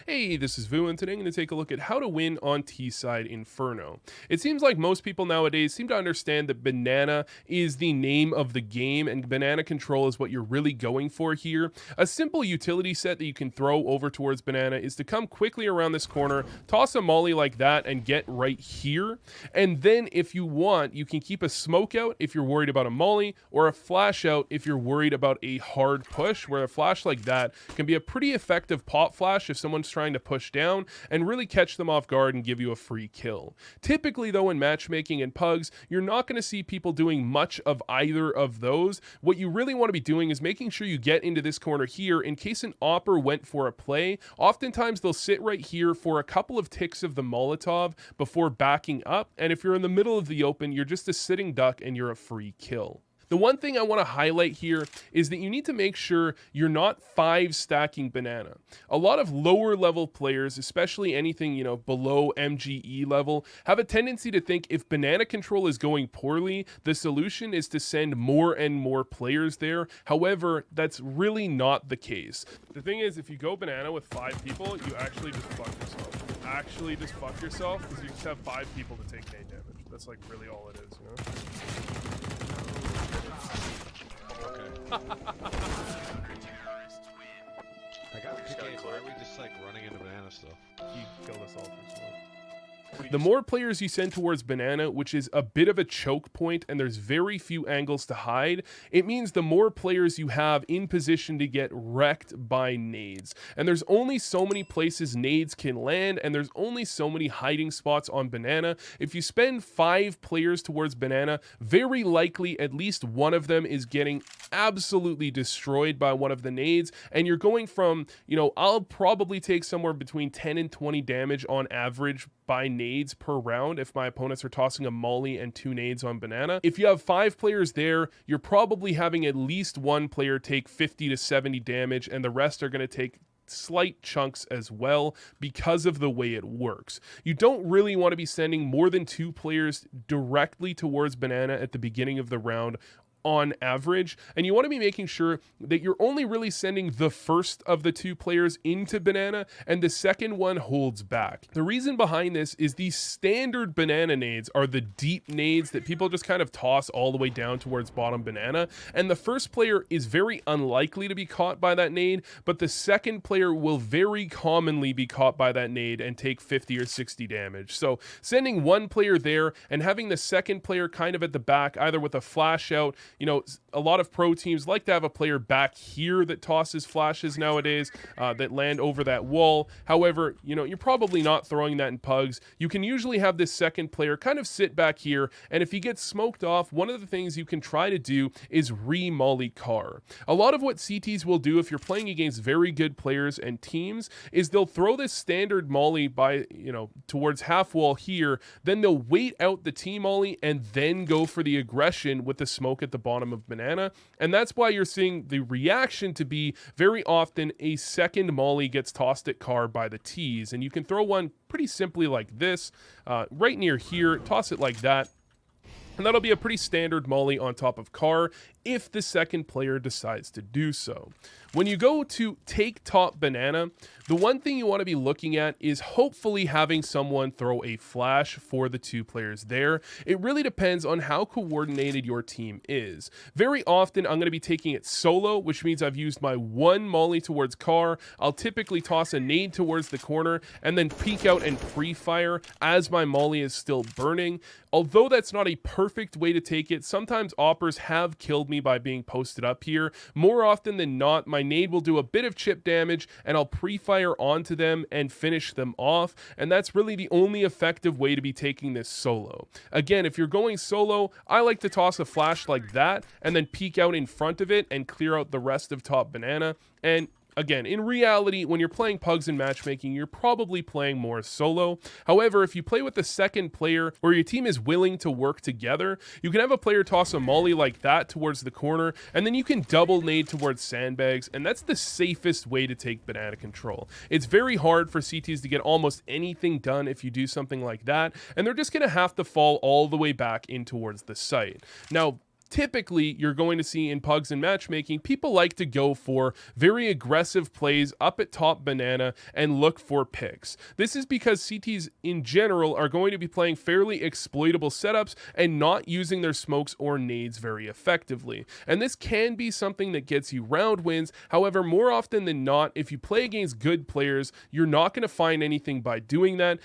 Hey, this is Vu, and today I'm going to take a look at how to win on T-side Inferno. It seems like most people nowadays seem to understand that banana is the name of the game, and banana control is what you're really going for here. A simple utility set that you can throw over towards banana is to come quickly around this corner, toss a molly like that, and get right here. And then if you want, you can keep a smoke out if you're worried about a molly, or a flash out if you're worried about a hard push, where a flash like that can be a pretty effective pop flash if someone's trying to push down and really catch them off guard and give you a free kill. Typically though, in matchmaking and pugs, you're not going to see people doing much of either of those. What you really want to be doing is making sure you get into this corner here in case an opper went for a play. Oftentimes they'll sit right here for a couple of ticks of the Molotov before backing up, and if you're in the middle of the open, you're just a sitting duck and you're a free kill. The one thing I want to highlight here is that you need to make sure you're not 5 stacking banana. A lot of lower level players, especially anything, below MGE level, have a tendency to think if banana control is going poorly, the solution is to send more and more players there. However, that's really not the case. The thing is, if you go banana with 5 people, you actually just fuck yourself. Because you just have 5 people to take nade damage. That's like really all it is, I got PK, why are we just like running into banana stuff? He killed us all for smoke. The more players you send towards banana, which is a bit of a choke point and there's very few angles to hide, it means the more players you have in position to get wrecked by nades. And there's only so many places nades can land, and there's only so many hiding spots on banana. If you spend 5 players towards banana, very likely at least one of them is getting absolutely destroyed by one of the nades, and you're going from, I'll probably take somewhere between 10 and 20 damage on average by nades per round if my opponents are tossing a molly and 2 nades on banana. If you have 5 players there, you're probably having at least one player take 50 to 70 damage, and the rest are going to take slight chunks as well because of the way it works. You don't really want to be sending more than 2 players directly towards banana at the beginning of the round on average, and you want to be making sure that you're only really sending the first of the 2 players into banana and the second one holds back. The reason behind this is these standard banana nades are the deep nades that people just kind of toss all the way down towards bottom banana, and the first player is very unlikely to be caught by that nade, but the second player will very commonly be caught by that nade and take 50 or 60 damage. So sending one player there and having the second player kind of at the back, either with a flash out. A lot of pro teams like to have a player back here that tosses flashes nowadays that land over that wall. However, you're probably not throwing that in pugs. You can usually have this second player kind of sit back here, and if he gets smoked off, one of the things you can try to do is re-molly car. A lot of what CTs will do if you're playing against very good players and teams is they'll throw this standard molly by, towards half wall here, then they'll wait out the T-molly and then go for the aggression with the smoke at the bottom of banana, and that's why you're seeing the reaction to be very often a second molly gets tossed at car by the T's, and you can throw one pretty simply like this, right near here, toss it like that, and that'll be a pretty standard molly on top of car if the second player decides to do so. When you go to take top banana, the one thing you want to be looking at is hopefully having someone throw a flash for the 2 players there. It really depends on how coordinated your team is. Very often I'm going to be taking it solo, which means I've used my 1 molly towards car. I'll typically toss a nade towards the corner and then peek out and pre-fire as my molly is still burning. Although that's not a perfect way to take it, sometimes oppers have killed me by being posted up here. More often than not, my nade will do a bit of chip damage and I'll pre-fire onto them and finish them off, and that's really the only effective way to be taking this solo. Again, if you're going solo, I like to toss a flash like that and then peek out in front of it and clear out the rest of top banana. And again, in reality, when you're playing pugs and matchmaking, you're probably playing more solo. However, if you play with the second player or your team is willing to work together, you can have a player toss a molly like that towards the corner, and then you can double nade towards sandbags, and that's the safest way to take banana control. It's very hard for CTs to get almost anything done if you do something like that, and they're just going to have to fall all the way back in towards the site. Now, typically you're going to see in pugs and matchmaking, people like to go for very aggressive plays up at top banana and look for picks. This is because CTs in general are going to be playing fairly exploitable setups and not using their smokes or nades very effectively. And this can be something that gets you round wins. However, more often than not, if you play against good players, you're not going to find anything by doing that.